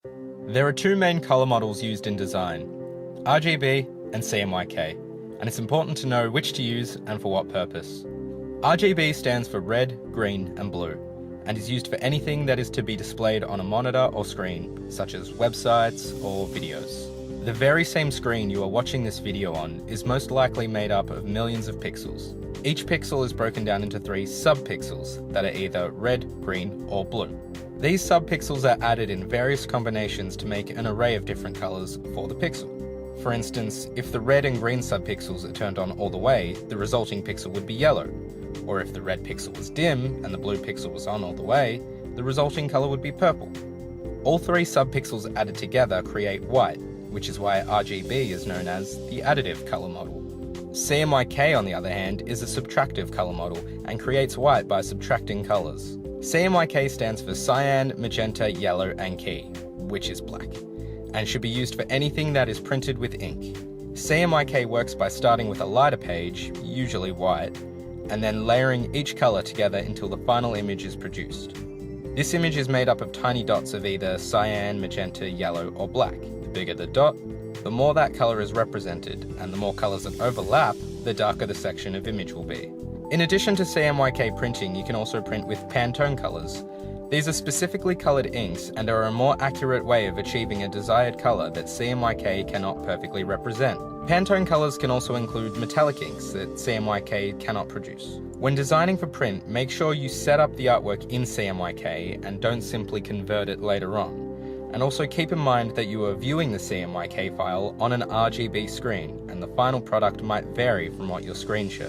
There are two main colour models used in design, RGB and cmyk, and it's important to know which to use and for what purpose. RGB stands for red, green and blue, and is used for anything that is to be displayed on a monitor or screen, such as websites or videos. The very same screen you are watching this video on is most likely made up of millions of pixels. Each pixel is broken down into 3 subpixels that are either red, green or blue. These subpixels are added in various combinations to make an array of different colours for the pixel. For instance, if the red and green subpixels are turned on all the way, the resulting pixel would be yellow. Or if the red pixel was dim and the blue pixel was on all the way, the resulting colour would be purple. All 3 subpixels added together create white, which is why RGB is known as the additive colour model. cmyk, on the other hand, is a subtractive colour model and creates white by subtracting colours. cmyk stands for cyan, magenta, yellow and key, which is black, and should be used for anything that is printed with ink. cmyk works by starting with a lighter page, usually white, and then layering each colour together until the final image is produced. This image is made up of tiny dots of either cyan, magenta, yellow or black. The bigger the dot, the more that colour is represented, and the more colours that overlap, the darker the section of image will be. In addition to cmyk printing, you can also print with Pantone colours. These are specifically coloured inks and are a more accurate way of achieving a desired colour that cmyk cannot perfectly represent. Pantone colours can also include metallic inks that cmyk cannot produce. When designing for print, make sure you set up the artwork in cmyk and don't simply convert it later on. And also keep in mind that you are viewing the cmyk file on an RGB screen, and the final product might vary from what your screen shows.